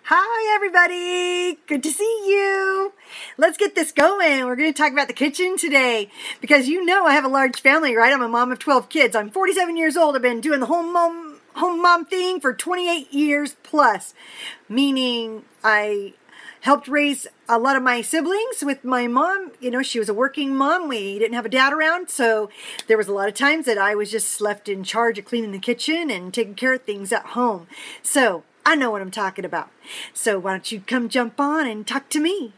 Hi everybody, good to see you. Let's get this going. We're going to talk about the kitchen today because you know I have a large family, right? I'm a mom of 12 kids. I'm 47 years old. I've been doing the home mom thing for 28 years plus, meaning I helped raise a lot of my siblings with my mom. You know, she was a working mom. We didn't have a dad around, so there was a lot of times that I was just left in charge of cleaning the kitchen and taking care of things at home. So I know what I'm talking about. So why don't you come jump on and talk to me?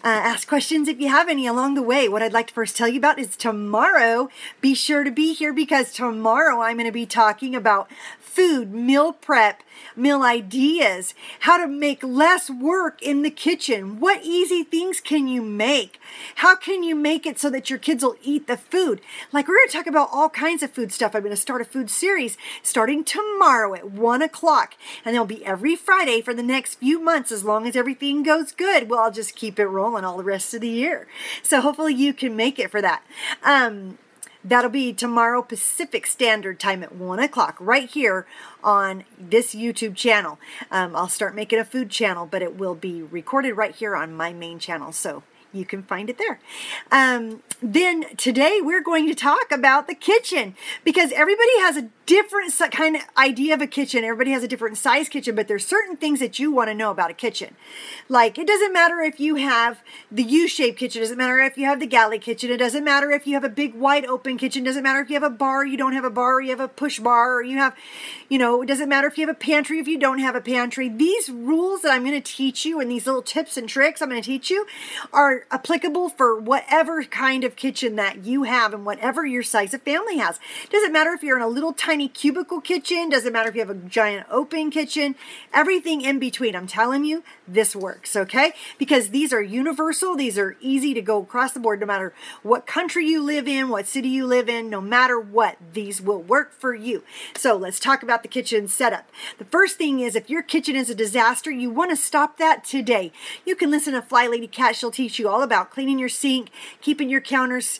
Ask questions if you have any along the way. What I'd like to first tell you about is tomorrow. Be sure to be here because tomorrow I'm going to be talking about food, meal prep, meal ideas, how to make less work in the kitchen. What easy things can you make? How can you make it so that your kids will eat the food? Like, we're going to talk about all kinds of food stuff. I'm going to start a food series starting tomorrow at 1 o'clock. And it'll be every Friday for the next few months. As long as everything goes good, well, I'll just keep it rolling all the rest of the year. So hopefully you can make it for that. That'll be tomorrow Pacific Standard Time at 1 o'clock right here on this YouTube channel. I'll start making a food channel, but it will be recorded right here on my main channel, so you can find it there. Then today we're going to talk about the kitchen because everybody has a different kind of idea of a kitchen. Everybody has a different size kitchen, but there's certain things that you want to know about a kitchen. Like, it doesn't matter if you have the U-shaped kitchen. It doesn't matter if you have the galley kitchen. It doesn't matter if you have a big wide open kitchen. It doesn't matter if you have a bar, you don't have a bar, or you have a push bar, or you have, you know, it doesn't matter if you have a pantry, if you don't have a pantry. These rules that I'm going to teach you and these little tips and tricks I'm going to teach you are applicable for whatever kind of kitchen that you have and whatever your size of family has. Doesn't matter if you're in a little tiny cubicle kitchen, doesn't matter if you have a giant open kitchen, everything in between. I'm telling you, this works, okay? Because these are universal, these are easy to go across the board no matter what country you live in, what city you live in, no matter what, these will work for you. So let's talk about the kitchen setup. The first thing is, if your kitchen is a disaster, you want to stop that today. You can listen to Fly Lady Cat. She'll teach you all about cleaning your sink, keeping your counters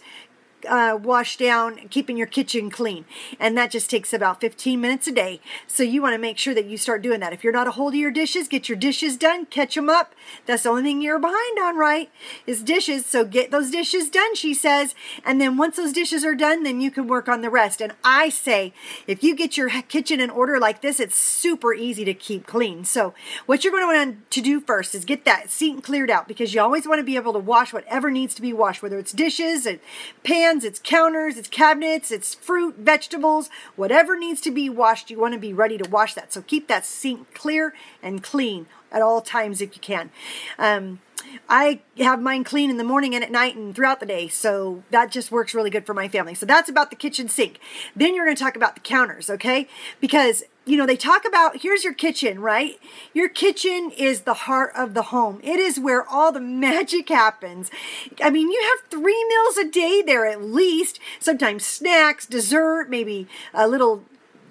washed down, keeping your kitchen clean. And that just takes about 15 minutes a day. So you want to make sure that you start doing that. If you're not a hold of your dishes, get your dishes done, catch them up. That's the only thing you're behind on, right? Is dishes. So get those dishes done, she says. And then once those dishes are done, then you can work on the rest. And I say, if you get your kitchen in order like this, it's super easy to keep clean. So what you're going to want to do first is get that sink cleared out, because you always want to be able to wash whatever needs to be washed, whether it's dishes and pans, it's counters, it's cabinets, it's fruit, vegetables, whatever needs to be washed, you want to be ready to wash that. So keep that sink clear and clean at all times if you can. I have mine clean in the morning and at night and throughout the day, so that just works really good for my family. So that's about the kitchen sink. Then you're going to talk about the counters, okay? Because, you know, they talk about, here's your kitchen, right? Your kitchen is the heart of the home. It is where all the magic happens. I mean, you have 3 meals a day there at least, sometimes snacks, dessert, maybe a little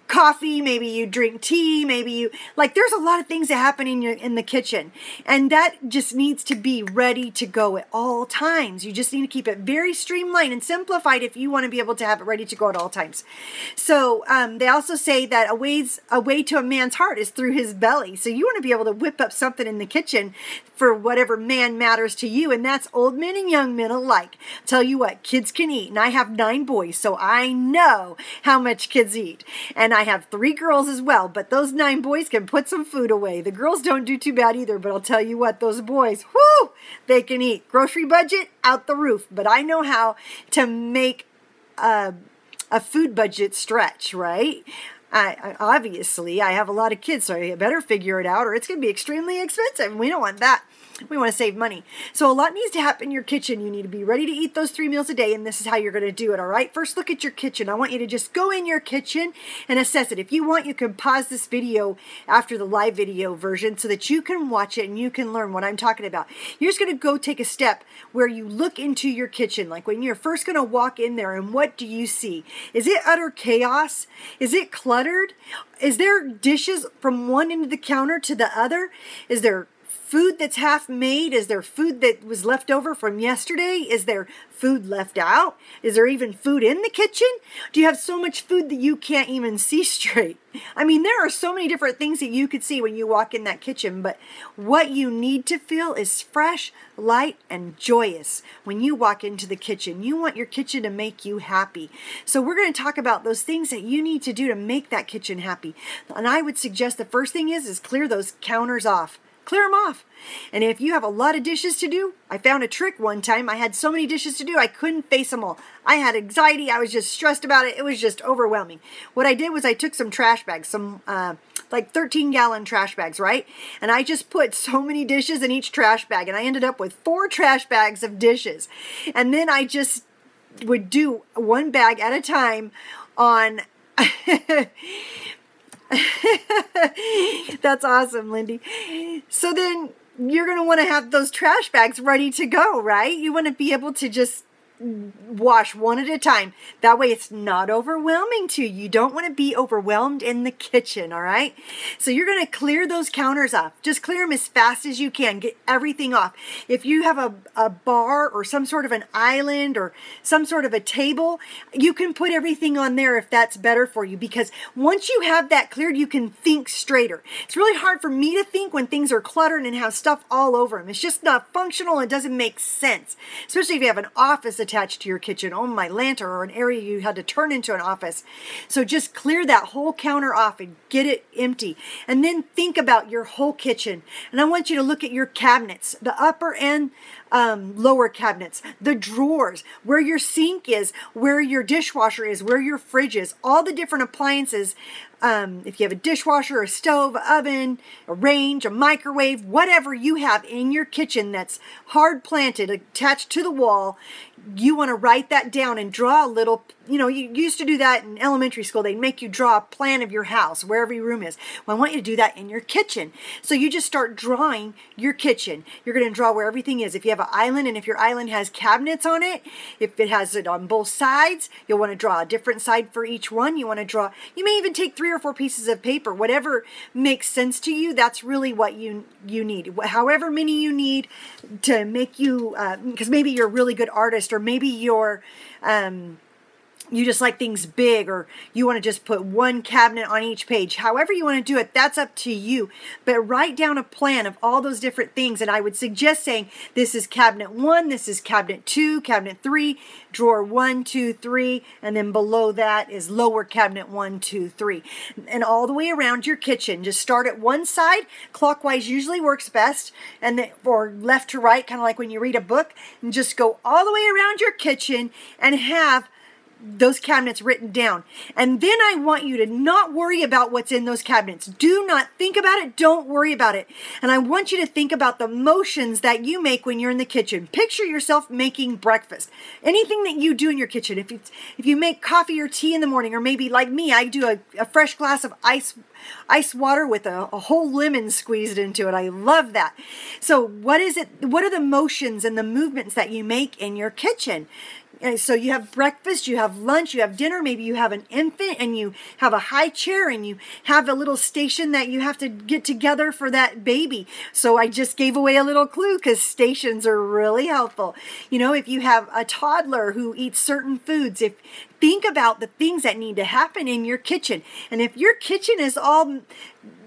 coffee, maybe you drink tea, maybe you, like, there's a lot of things that happen in the kitchen, and that just needs to be ready to go at all times. You just need to keep it very streamlined and simplified if you want to be able to have it ready to go at all times. So they also say that a way to a man's heart is through his belly. So you want to be able to whip up something in the kitchen for whatever man matters to you, and that's old men and young men alike. Tell you what, kids can eat, and I have 9 boys, so I know how much kids eat, and I have 3 girls as well, but those 9 boys can put some food away. The girls don't do too bad either, but I'll tell you what, those boys, whoo, they can eat. Grocery budget out the roof, but I know how to make a food budget stretch, right? Obviously, I have a lot of kids, so I better figure it out or it's going to be extremely expensive. We don't want that. We want to save money. So a lot needs to happen in your kitchen. You need to be ready to eat those 3 meals a day, and this is how you're going to do it, all right? First, look at your kitchen. I want you to just go in your kitchen and assess it. If you want, you can pause this video after the live video version so that you can watch it and you can learn what I'm talking about. You're just going to go take a step where you look into your kitchen, like when you're first going to walk in there, and what do you see? Is it utter chaos? Is it cluttered? Is there dishes from one end of the counter to the other? Is there food that's half made? Is there food that was left over from yesterday? Is there food left out? Is there even food in the kitchen? Do you have so much food that you can't even see straight? I mean, there are so many different things that you could see when you walk in that kitchen, but what you need to feel is fresh, light, and joyous when you walk into the kitchen. You want your kitchen to make you happy. So we're going to talk about those things that you need to do to make that kitchen happy. And I would suggest the first thing is clear those counters off. Clear them off. And if you have a lot of dishes to do, I found a trick one time. I had so many dishes to do, I couldn't face them all. I had anxiety. I was just stressed about it. It was just overwhelming. What I did was I took some trash bags, some like 13-gallon trash bags, right? And I just put so many dishes in each trash bag, and I ended up with 4 trash bags of dishes. And then I just would do one bag at a time on... That's awesome, Lindy. So then you're going to want to have those trash bags ready to go, right? You want to be able to just wash one at a time. That way it's not overwhelming to you. You don't want to be overwhelmed in the kitchen, all right? So you're going to clear those counters off. Just clear them as fast as you can. Get everything off. If you have a bar or some sort of an island or some sort of a table, you can put everything on there if that's better for you, because once you have that cleared, you can think straighter. It's really hard for me to think when things are cluttered and have stuff all over them. It's just not functional and doesn't make sense, especially if you have an office attached to your kitchen. Oh, my lantern, or an area you had to turn into an office. So just clear that whole counter off and get it empty. And then think about your whole kitchen. And I want you to look at your cabinets, the upper and lower cabinets, the drawers, where your sink is, where your dishwasher is, where your fridge is, all the different appliances. If you have a dishwasher, a stove, an oven, a range, a microwave, whatever you have in your kitchen that's hard planted, attached to the wall, you want to write that down and draw a little, you used to do that in elementary school. They'd make you draw a plan of your house, where every room is. Well, I want you to do that in your kitchen. So you just start drawing your kitchen. You're going to draw where everything is. If you have an island, and if your island has cabinets on it, if it has it on both sides, you'll want to draw a different side for each one. You want to draw, you may even take 3 or 4 pieces of paper, whatever makes sense to you. That's really what you need. However many you need to make you, because maybe you're a really good artist, or maybe you're, you just like things big, or you want to just put one cabinet on each page. However you want to do it, that's up to you. But write down a plan of all those different things. And I would suggest saying, this is cabinet 1, this is cabinet 2, cabinet 3, drawer 1, 2, 3, and then below that is lower cabinet 1, 2, 3. And all the way around your kitchen. Just start at one side. Clockwise usually works best, and then, or left to right, kind of like when you read a book. And just go all the way around your kitchen and have those cabinets written down. And then I want you to not worry about what's in those cabinets. Do not think about it. Don't worry about it. And I want you to think about the motions that you make when you're in the kitchen. Picture yourself making breakfast. Anything that you do in your kitchen. If you make coffee or tea in the morning, or maybe like me, I do a fresh glass of ice water with a whole lemon squeezed into it. I love that. So what is it? What are the motions and the movements that you make in your kitchen? So you have breakfast, you have lunch, you have dinner, maybe you have an infant and you have a high chair and you have a little station that you have to get together for that baby. So I just gave away a little clue, because stations are really helpful. If you have a toddler who eats certain foods, think about the things that need to happen in your kitchen. And if your kitchen is all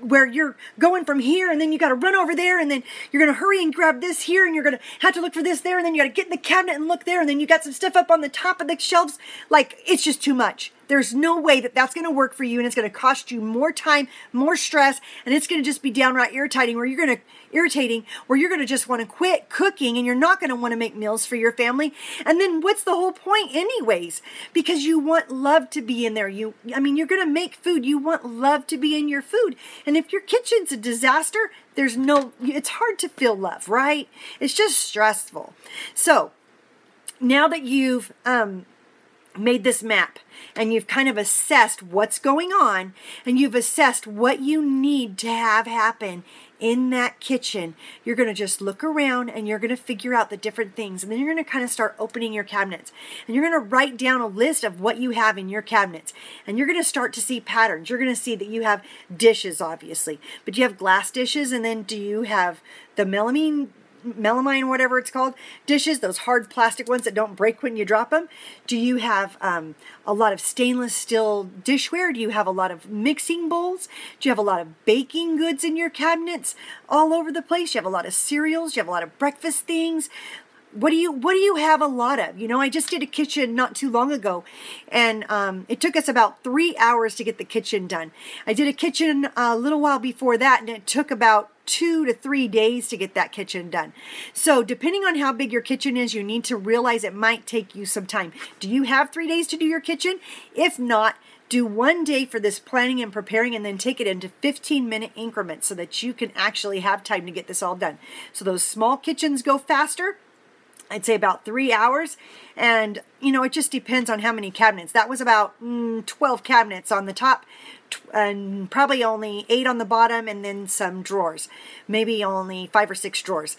where you're going from here, and then you got to run over there, and then you're going to hurry and grab this here, and you're going to have to look for this there, and then you got to get in the cabinet and look there, and then you got some stuff up on the top of the shelves, like, it's just too much. There's no way that that's going to work for you, and it's going to cost you more time, more stress, and it's going to just be downright irritating, where you're going to just want to quit cooking, and you're not going to want to make meals for your family. And then what's the whole point anyways? Because you want love to be in there. You're going to make food. You want love to be in your food. And if your kitchen's a disaster, it's hard to feel love, right? It's just stressful. So now that you've made this map, and you've kind of assessed what's going on, and you've assessed what you need to have happen in that kitchen, you're going to just look around and you're going to figure out the different things, and then you're going to kind of start opening your cabinets, and you're going to write down a list of what you have in your cabinets, and you're going to start to see patterns. You're going to see that you have dishes, obviously, but you have glass dishes, and then do you have the melamine, whatever it's called, dishes, those hard plastic ones that don't break when you drop them? Do you have a lot of stainless steel dishware? Do you have a lot of mixing bowls? Do you have a lot of baking goods in your cabinets all over the place? Do you have a lot of cereals? Do you have a lot of breakfast things? What do you have a lot of? You know, I just did a kitchen not too long ago, and it took us about 3 hours to get the kitchen done. I did a kitchen a little while before that, and it took about 2 to 3 days to get that kitchen done. So depending on how big your kitchen is, you need to realize it might take you some time. Do you have 3 days to do your kitchen? If not, do 1 day for this planning and preparing, and then take it into 15-minute increments so that you can actually have time to get this all done. So those small kitchens go faster. I'd say about 3 hours, and you know, it just depends on how many cabinets. That was about 12 cabinets on the top, and probably only 8 on the bottom, and then some drawers, maybe only 5 or 6 drawers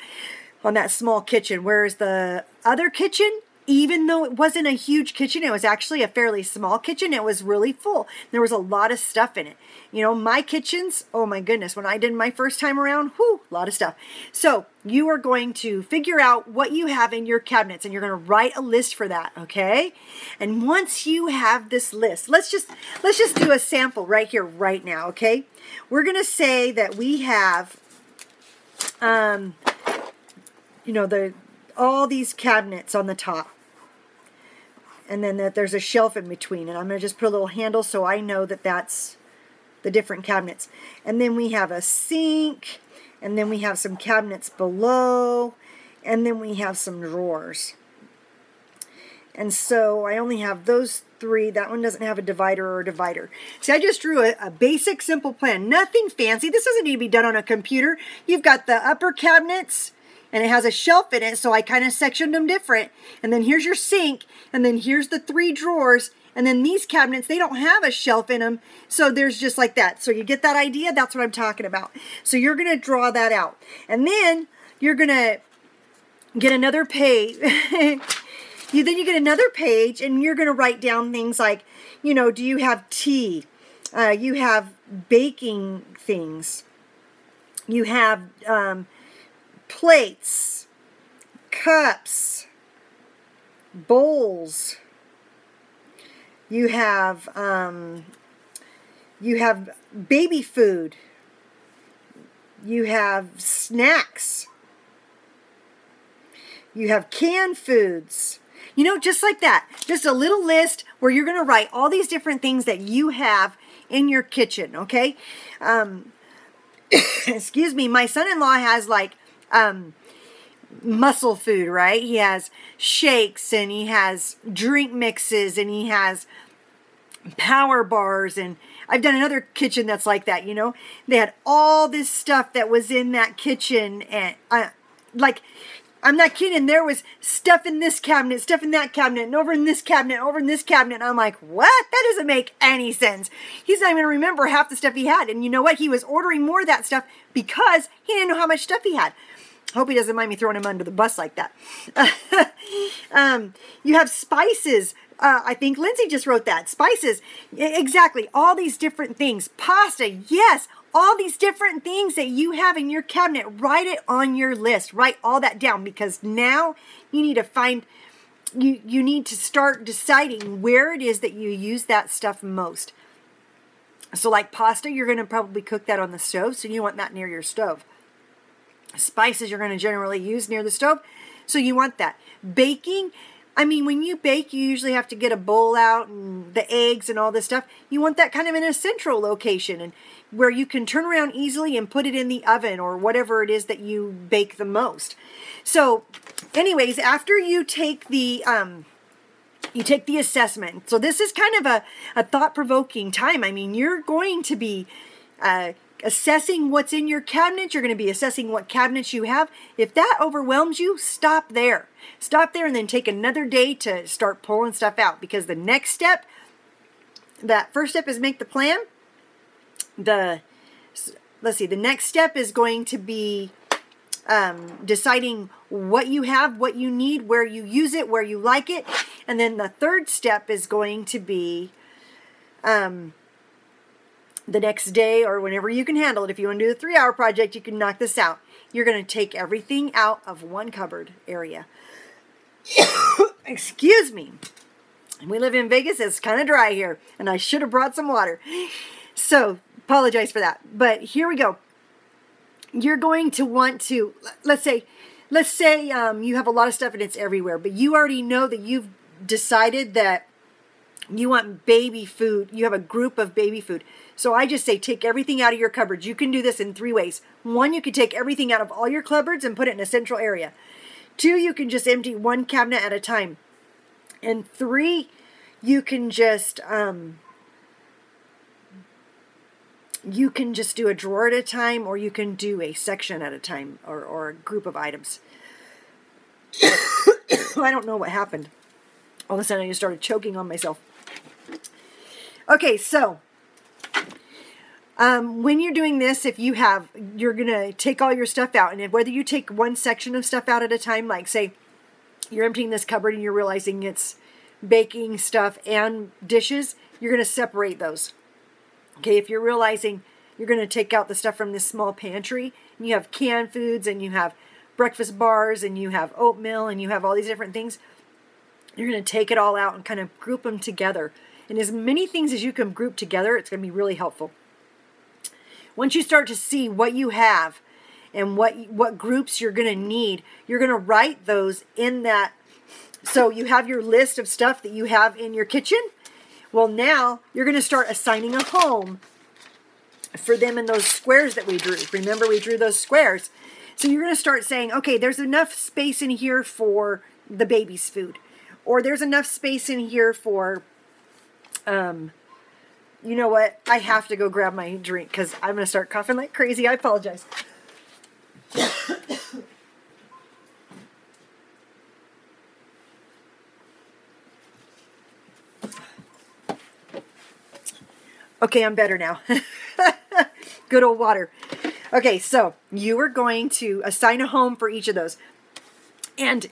on that small kitchen. Whereas the other kitchen, even though it wasn't a huge kitchen, it was actually a fairly small kitchen. It was really full. There was a lot of stuff in it. You know, my kitchens, oh my goodness, when I did my first time around, whew, a lot of stuff. So you are going to figure out what you have in your cabinets, and you're going to write a list for that, okay? And once you have this list, let's just do a sample right here, right now, okay? We're going to say that we have, you know, all these cabinets on the top, and then that there's a shelf in between, and I'm going to just put a little handle so I know that that's the different cabinets. And then we have a sink, and then we have some cabinets below, and then we have some drawers. And so I only have those 3. That one doesn't have a divider or a divider. See, I just drew a basic, simple plan. Nothing fancy. This doesn't need to be done on a computer. You've got the upper cabinets, and it has a shelf in it, so I kind of sectioned them different. And then here's your sink, and then here's the 3 drawers, and then these cabinets, they don't have a shelf in them, so there's just like that. So you get that idea? That's what I'm talking about. So you're going to draw that out. And then you're going to get another page. Then you get another page, and you're going to write down things like, you know, do you have tea? You have baking things. You have plates, cups, bowls. You have baby food. You have snacks. You have canned foods. You know, just like that. Just a little list where you're going to write all these different things that you have in your kitchen, okay? Excuse me, my son-in-law has like muscle food, right? He has shakes, and he has drink mixes, and he has power bars, and I've done another kitchen that's like that, you know? They had all this stuff that was in that kitchen, and like, I'm not kidding, there was stuff in this cabinet, stuff in that cabinet, and over in this cabinet, over in this cabinet, and I'm like, what? That doesn't make any sense. He's not even going to remember half the stuff he had, and you know what? He was ordering more of that stuff because he didn't know how much stuff he had. Hope he doesn't mind me throwing him under the bus like that. You have spices. I think Lindsay just wrote that. Spices. Exactly. All these different things. Pasta. Yes. All these different things that you have in your cabinet. Write it on your list. Write all that down, because now you need to find, you need to start deciding where it is that you use that stuff most. So like pasta, you're going to probably cook that on the stove, so you want that near your stove. Spices you're going to generally use near the stove, so you want that. Baking, I mean, when you bake, you usually have to get a bowl out and the eggs and all this stuff. You want that kind of in a central location, and where you can turn around easily and put it in the oven or whatever it is that you bake the most. So anyways, after you take the assessment, so this is kind of a thought-provoking time. I mean, you're going to be assessing what's in your cabinet. You're going to be assessing what cabinets you have. If that overwhelms you, stop there. Stop there and then take another day to start pulling stuff out, because the next step, that first step is make the plan. The next step is going to be deciding what you have, what you need, where you use it, where you like it. And then the third step is going to be the next day, or whenever you can handle it. If you want to do the 3-hour project, you can knock this out. You're going to take everything out of one cupboard area. Excuse me. We live in Vegas. It's kind of dry here, and I should have brought some water. So, apologize for that. But here we go. You're going to want to, let's say you have a lot of stuff and it's everywhere, but you already know that you've decided that you want baby food. You have a group of baby food. So I just say take everything out of your cupboards. You can do this in 3 ways. 1, you could take everything out of all your cupboards and put it in a central area. 2, you can just empty one cabinet at a time. And 3, you can just do a drawer at a time, or you can do a section at a time, or a group of items. I don't know what happened. All of a sudden I just started choking on myself. Okay, so when you're doing this, you're going to take all your stuff out, and whether you take one section of stuff out at a time, like say you're emptying this cupboard and you're realizing it's baking stuff and dishes, you're going to separate those. Okay, if you're realizing you're going to take out the stuff from this small pantry, and you have canned foods, and you have breakfast bars, and you have oatmeal, and you have all these different things, you're going to take it all out and kind of group them together. And as many things as you can group together, it's going to be really helpful. Once you start to see what you have and what groups you're going to need, you're going to write those in that. So you have your list of stuff that you have in your kitchen. Well, now you're going to start assigning a home for them in those squares that we drew. Remember, we drew those squares. So you're going to start saying, okay, there's enough space in here for the baby's food. Or there's enough space in here for, you know what? I have to go grab my drink because I'm going to start coughing like crazy. I apologize. Okay, I'm better now. Good old water. Okay, so you are going to assign a home for each of those. And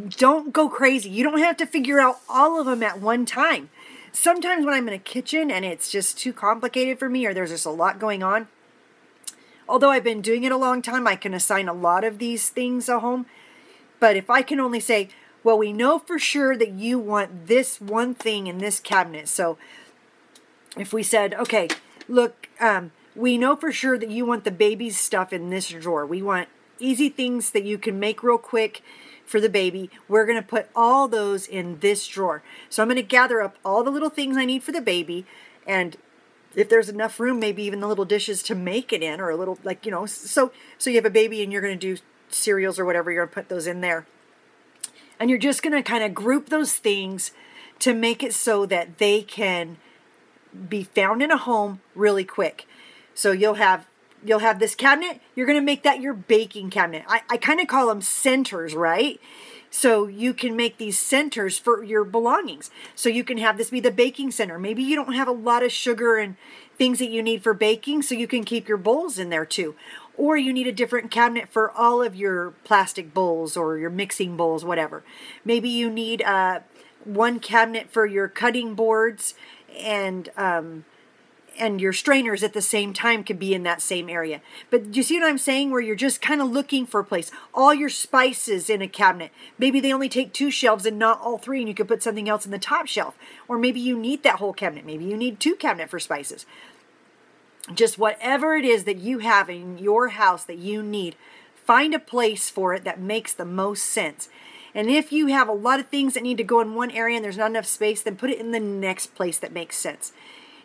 don't go crazy. You don't have to figure out all of them at one time. Sometimes when I'm in a kitchen and it's just too complicated for me, or there's just a lot going on, although I've been doing it a long time, I can assign a lot of these things a home. But if I can only say, well, we know for sure that you want this one thing in this cabinet. So if we said, okay, look, we know for sure that you want the baby's stuff in this drawer. We want easy things that you can make real quick for the baby. We're going to put all those in this drawer. So I'm going to gather up all the little things I need for the baby, and if there's enough room, maybe even the little dishes to make it in, or a little, like, you know, so you have a baby and you're going to do cereals or whatever, you're going to put those in there. And you're just going to kind of group those things to make it so that they can be found in a home really quick. So you'll have this cabinet. You're going to make that your baking cabinet. I kind of call them centers, right? So you can make these centers for your belongings. So you can have this be the baking center. Maybe you don't have a lot of sugar and things that you need for baking, so you can keep your bowls in there too. Or you need a different cabinet for all of your plastic bowls or your mixing bowls, whatever. Maybe you need one cabinet for your cutting boards, and your strainers at the same time could be in that same area. But do you see what I'm saying? Where you're just kind of looking for a place. All your spices in a cabinet. Maybe they only take 2 shelves and not all 3, and you could put something else in the top shelf. Or maybe you need that whole cabinet. Maybe you need 2 cabinets for spices. Just whatever it is that you have in your house that you need, find a place for it that makes the most sense. And if you have a lot of things that need to go in one area and there's not enough space, then put it in the next place that makes sense.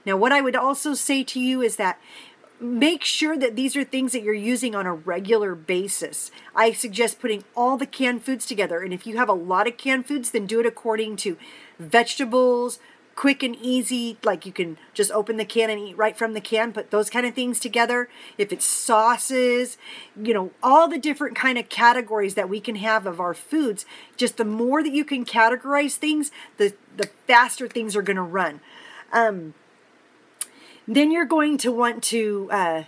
Now, what I would also say to you is that make sure that these are things that you're using on a regular basis. I suggest putting all the canned foods together. And if you have a lot of canned foods, then do it according to vegetables, quick and easy, like you can just open the can and eat right from the can, put those kind of things together. If it's sauces, you know, all the different kind of categories that we can have of our foods, just the more that you can categorize things, the faster things are going to run. Then you're going to want to,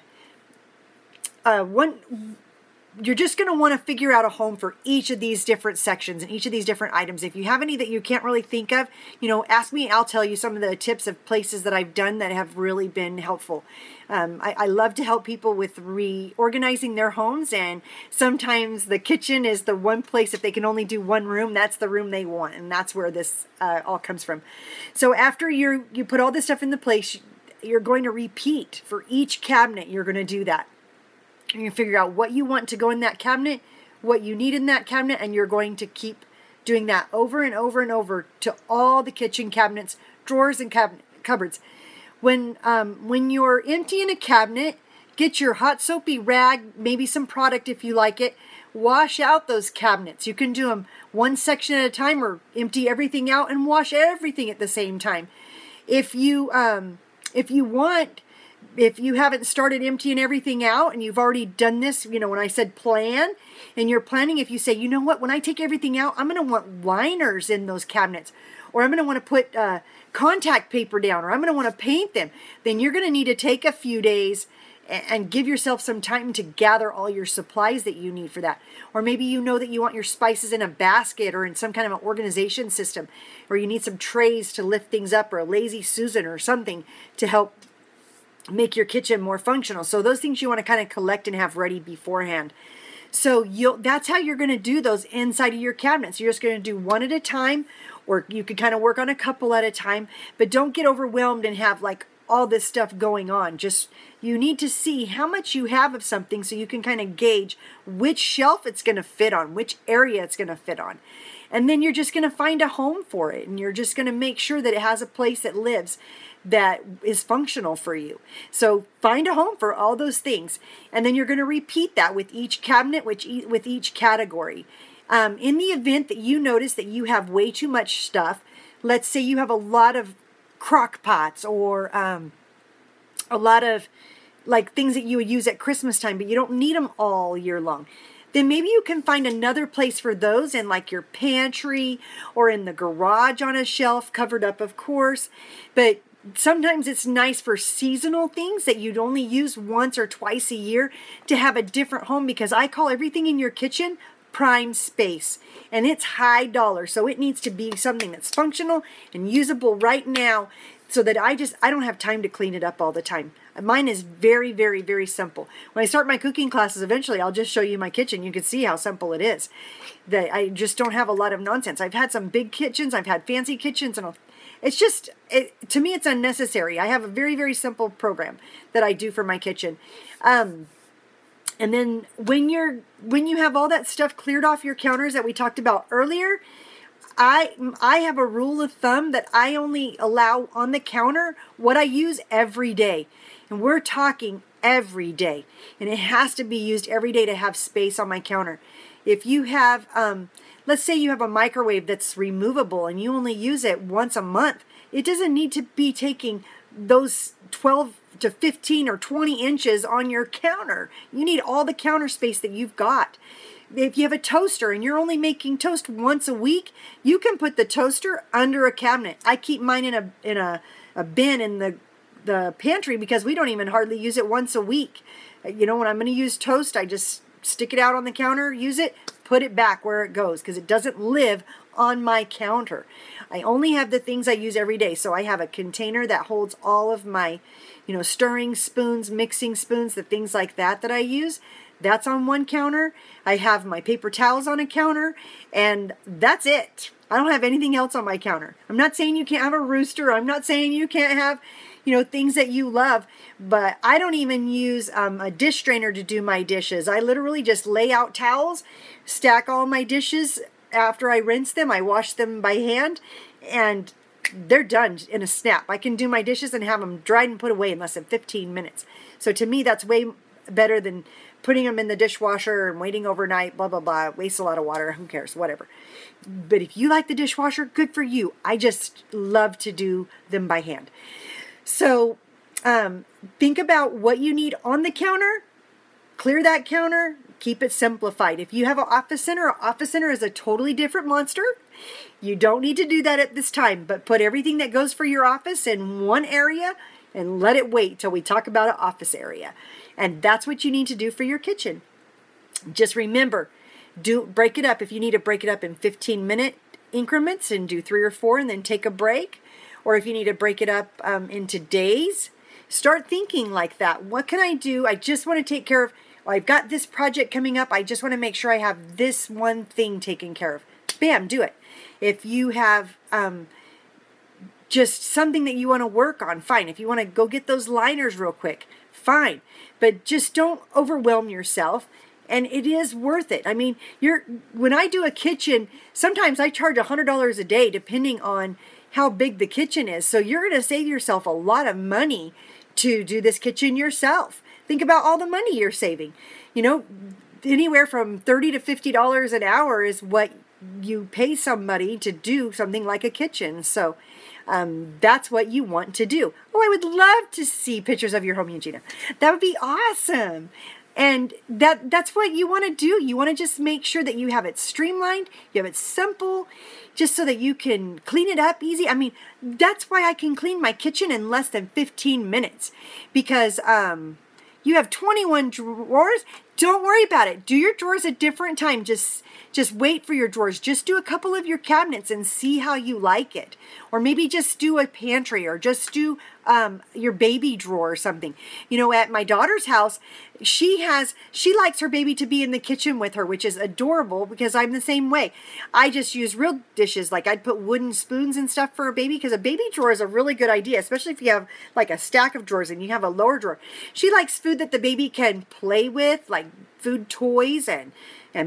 you're just going to want to figure out a home for each of these different sections and each of these different items. If you have any that you can't really think of, you know, ask me. I'll tell you some of the tips of places that I've done that have really been helpful. I love to help people with reorganizing their homes, and sometimes the kitchen is the one place, if they can only do one room, that's the room they want, and that's where this all comes from. So after you put all this stuff in the place, you're going to repeat for each cabinet. You're going to do that. You figure out what you want to go in that cabinet, what you need in that cabinet, and you're going to keep doing that over and over and over to all the kitchen cabinets, drawers, and cupboards. When you're emptying a cabinet, get your hot soapy rag, maybe some product if you like it, wash out those cabinets. You can do them one section at a time, or empty everything out and wash everything at the same time. If you want, if you haven't started emptying everything out and you've already done this, you know, when I said plan, and you're planning, if you say, you know what, when I take everything out, I'm going to want liners in those cabinets, or I'm going to want to put contact paper down, or I'm going to want to paint them, then you're going to need to take a few days and give yourself some time to gather all your supplies that you need for that. Or maybe you know that you want your spices in a basket or in some kind of an organization system, or you need some trays to lift things up, or a Lazy Susan or something to help make your kitchen more functional. So those things you want to kind of collect and have ready beforehand. So that's how you're going to do those inside of your cabinets. You're just going to do one at a time, or you could kind of work on a couple at a time, but don't get overwhelmed and have like all this stuff going on. Just, you need to see how much you have of something so you can kind of gauge which shelf it's going to fit on, which area it's going to fit on. And then you're just going to find a home for it, and you're just going to make sure that it has a place that lives, that is functional for you. So find a home for all those things, and then you're going to repeat that with each cabinet, with each category. In the event that you notice that you have way too much stuff, let's say you have a lot of crock pots, or a lot of like things that you would use at Christmas time, but you don't need them all year long, then maybe you can find another place for those in like your pantry or in the garage on a shelf, covered up of course. But sometimes it's nice for seasonal things that you'd only use once or twice a year to have a different home, because I call everything in your kitchen prime space, and it's high dollar. So it needs to be something that's functional and usable right now, so that I don't have time to clean it up all the time. Mine is very, very, very simple. When I start my cooking classes, eventually I'll just show you my kitchen. You can see how simple it is. That I just don't have a lot of nonsense. I've had some big kitchens, I've had fancy kitchens, and it's just, to me, it's unnecessary. I have a very, very simple program that I do for my kitchen. And then when you have all that stuff cleared off your counters that we talked about earlier, I have a rule of thumb that I only allow on the counter what I use every day. And we're talking every day. And it has to be used every day to have space on my counter. If you have, let's say you have a microwave that's removable and you only use it once a month, it doesn't need to be taking those 12 to 15 or 20 inches on your counter. You need all the counter space that you've got. If you have a toaster and you're only making toast once a week, you can put the toaster under a cabinet. I keep mine in a bin in the pantry, because we don't even hardly use it once a week. You know, when I'm going to use toast, I just stick it out on the counter, use it, put it back where it goes, because it doesn't live on my counter. I only have the things I use every day. So I have a container that holds all of my, you know, stirring spoons, mixing spoons, the things like that I use. That's on one counter. I have my paper towels on a counter, and that's it. I don't have anything else on my counter. I'm not saying you can't have a rooster. I'm not saying you can't have, you know, things that you love, but I don't even use a dish strainer to do my dishes. I literally just lay out towels, stack all my dishes. After I rinse them, I wash them by hand, and they're done in a snap. I can do my dishes and have them dried and put away in less than 15 minutes. So to me, that's way better than putting them in the dishwasher and waiting overnight, blah, blah, blah, wastes a lot of water, who cares, whatever. But if you like the dishwasher, good for you. I just love to do them by hand. So think about what you need on the counter, clear that counter, keep it simplified. If you have an office center is a totally different monster. You don't need to do that at this time, but put everything that goes for your office in one area and let it wait till we talk about an office area. And that's what you need to do for your kitchen. Just remember, break it up. If you need to break it up in 15-minute increments and do 3 or 4 and then take a break, or if you need to break it up into days, start thinking like that. What can I do? I just want to take care of, I've got this project coming up. I just want to make sure I have this one thing taken care of. Bam, do it. If you have just something that you want to work on, fine. If you want to go get those liners real quick, fine. But just don't overwhelm yourself. And it is worth it. I mean, when I do a kitchen, sometimes I charge $100 a day depending on how big the kitchen is. So you're going to save yourself a lot of money to do this kitchen yourself. Think about all the money you're saving. You know, anywhere from $30 to $50 an hour is what you pay somebody to do something like a kitchen. So that's what you want to do. Oh, I would love to see pictures of your home, Eugenia. That would be awesome. And that's what you want to do. You want to just make sure that you have it streamlined, you have it simple, just so that you can clean it up easy. I mean, that's why I can clean my kitchen in less than 15 minutes. Because you have 21 drawers. Don't worry about it. Do your drawers at different time. Just wait for your drawers. Just do a couple of your cabinets and see how you like it. Or maybe just do a pantry, or just do your baby drawer or something. You know, at my daughter's house, she likes her baby to be in the kitchen with her, which is adorable because I'm the same way. I just use real dishes. Like I'd put wooden spoons and stuff for a baby, because a baby drawer is a really good idea, especially if you have like a stack of drawers and you have a lower drawer. She likes food that the baby can play with, like food toys and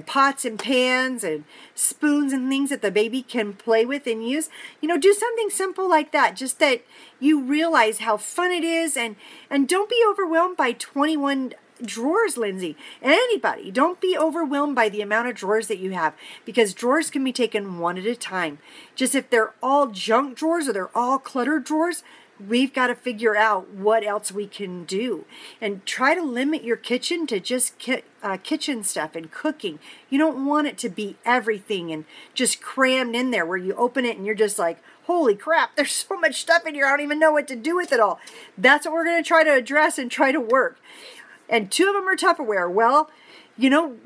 pots and pans and spoons and things that the baby can play with and use. You know, do something simple like that, just that you realize how fun it is, and don't be overwhelmed by 21 drawers, Lindsay. Anybody, don't be overwhelmed by the amount of drawers that you have, because drawers can be taken one at a time. Just if they're all junk drawers or they're all cluttered drawers, we've got to figure out what else we can do. And try to limit your kitchen to just kitchen stuff and cooking. You don't want it to be everything and just crammed in there where you open it and you're just like, holy crap, there's so much stuff in here, I don't even know what to do with it all. That's what we're going to try to address and try to work. And 2 of them are Tupperware. Well, you know,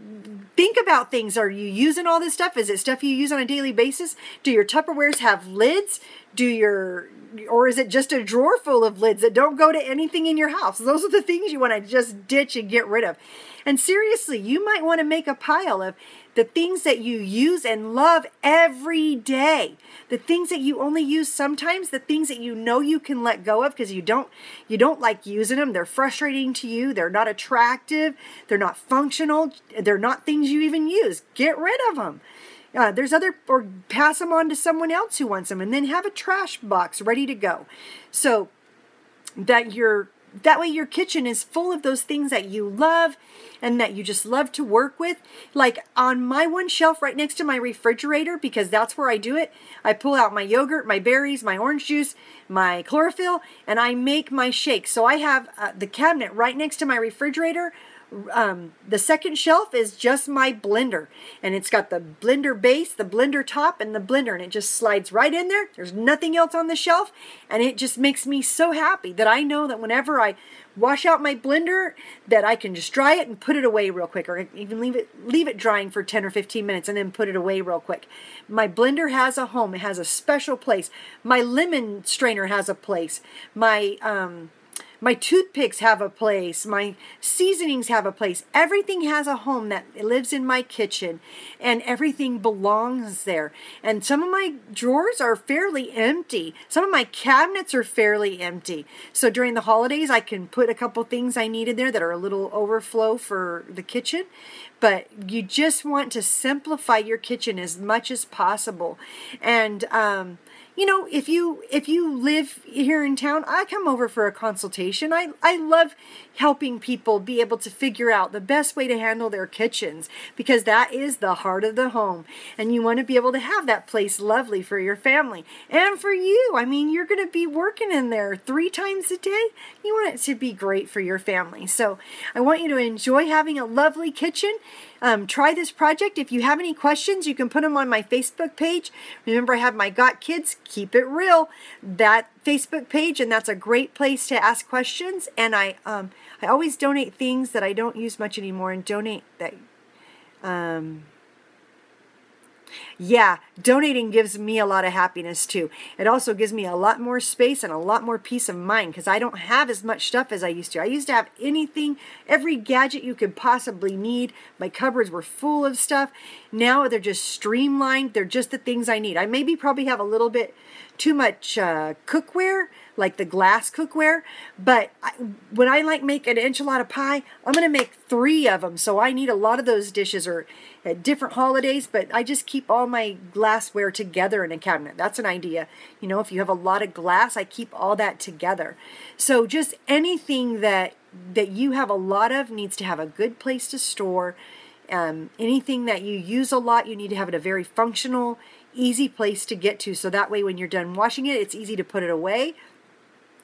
think about things. Are you using all this stuff? Is it stuff you use on a daily basis? Do your Tupperwares have lids? Or is it just a drawer full of lids that don't go to anything in your house? Those are the things you want to just ditch and get rid of. And seriously, you might want to make a pile of the things that you use and love every day. The things that you only use sometimes, the things that you know you can let go of because you don't like using them. They're frustrating to you. They're not attractive. They're not functional. They're not things you even use. Get rid of them. Or pass them on to someone else who wants them, and then have a trash box ready to go. So that way your kitchen is full of those things that you love and that you just love to work with. Like on my one shelf right next to my refrigerator, because that's where I do it, I pull out my yogurt, my berries, my orange juice, my chlorophyll, and I make my shakes. So I have the cabinet right next to my refrigerator. The second shelf is just my blender, and it's got the blender base, the blender top, and the blender, and it just slides right in there. There's nothing else on the shelf, and it just makes me so happy that I know that whenever I wash out my blender, that I can just dry it and put it away real quick, or even leave it drying for 10 or 15 minutes and then put it away real quick. My blender has a home. It has a special place. My lemon strainer has a place. My toothpicks have a place. My seasonings have a place. Everything has a home that lives in my kitchen, and everything belongs there. And some of my drawers are fairly empty. Some of my cabinets are fairly empty. So during the holidays, I can put a couple things I need in there that are a little overflow for the kitchen. But you just want to simplify your kitchen as much as possible. And you know, if you live here in town, I come over for a consultation. I love helping people be able to figure out the best way to handle their kitchens, because that is the heart of the home. And you want to be able to have that place lovely for your family and for you. I mean, you're going to be working in there 3 times a day. You want it to be great for your family. So I want you to enjoy having a lovely kitchen. Try this project. If you have any questions, you can put them on my Facebook page. Remember, I have my Got Kids Keep It Real, that Facebook page, and that's a great place to ask questions. And I always donate things that I don't use much anymore, and donate that. Yeah, donating gives me a lot of happiness too. It also gives me a lot more space and a lot more peace of mind, because I don't have as much stuff as I used to. I used to have anything, every gadget you could possibly need. My cupboards were full of stuff. Now they're just streamlined. They're just the things I need. I maybe probably have a little bit too much cookware, like the glass cookware, but when I make an enchilada pie, I'm going to make 3 of them, so I need a lot of those dishes, or at different holidays, but I just keep all my glassware together in a cabinet. That's an idea. You know, if you have a lot of glass, I keep all that together. So just anything that you have a lot of needs to have a good place to store. Anything that you use a lot, you need to have it a very functional, easy place to get to, so that way when you're done washing it, it's easy to put it away.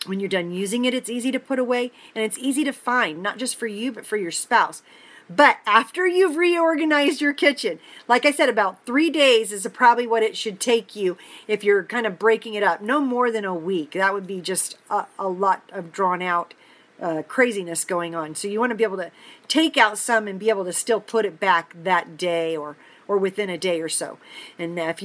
When you're done using it, it's easy to put away, and it's easy to find, not just for you, but for your spouse. But after you've reorganized your kitchen, like I said, about 3 days is probably what it should take you if you're kind of breaking it up. No more than a week. That would be just a lot of drawn out craziness going on. So you want to be able to take out some and be able to still put it back that day, or within a day or so. And if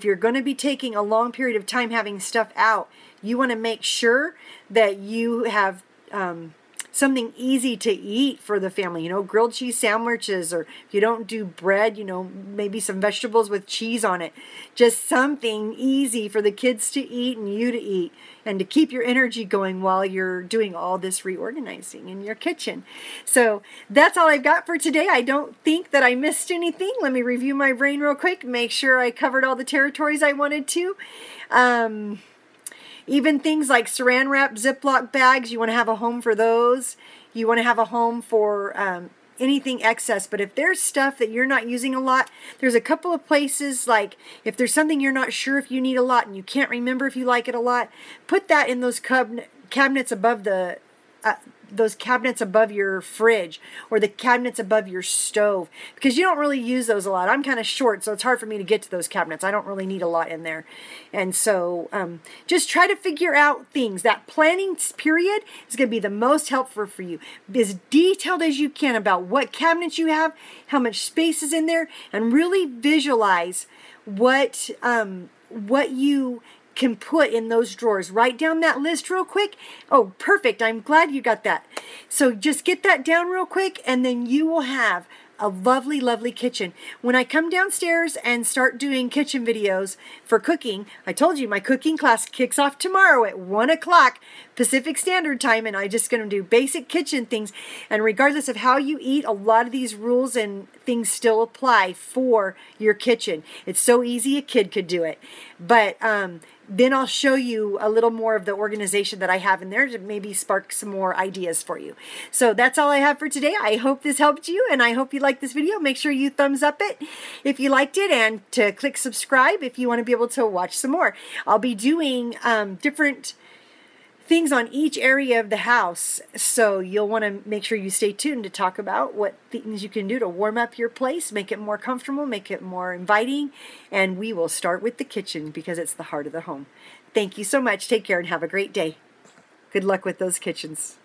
you're going to be taking a long period of time having stuff out, you want to make sure that you have something easy to eat for the family. You know, grilled cheese sandwiches, or if you don't do bread, you know, maybe some vegetables with cheese on it. Just something easy for the kids to eat and you to eat, and to keep your energy going while you're doing all this reorganizing in your kitchen. So that's all I've got for today. I don't think that I missed anything. Let me review my brain real quick, make sure I covered all the territories I wanted to. Even things like Saran wrap, Ziploc bags, you want to have a home for those. You want to have a home for anything excess. But if there's stuff that you're not using a lot, there's a couple of places, like if there's something you're not sure if you need a lot and you can't remember if you like it a lot, put that in those cabinets above the those cabinets above your fridge, or the cabinets above your stove, because you don't really use those a lot. I'm kind of short, so it's hard for me to get to those cabinets. I don't really need a lot in there. And so just try to figure out things. That planning period is going to be the most helpful for you. Be as detailed as you can about what cabinets you have, how much space is in there, and really visualize what you can put in those drawers. Write down that list real quick. Oh, perfect. I'm glad you got that. So just get that down real quick, and then you will have a lovely, lovely kitchen. When I come downstairs and start doing kitchen videos for cooking, I told you my cooking class kicks off tomorrow at 1 o'clock Pacific Standard Time, and I'm just going to do basic kitchen things. And regardless of how you eat, a lot of these rules and things still apply for your kitchen. It's so easy a kid could do it. But then I'll show you a little more of the organization that I have in there to maybe spark some more ideas for you. So that's all I have for today. I hope this helped you, and I hope you liked this video. Make sure you thumbs up it if you liked it, and to click subscribe if you want to be able to watch some more. I'll be doing different things on each area of the house, so you'll want to make sure you stay tuned to talk about what things you can do to warm up your place, make it more comfortable, make it more inviting, and we will start with the kitchen because it's the heart of the home. Thank you so much. Take care and have a great day. Good luck with those kitchens.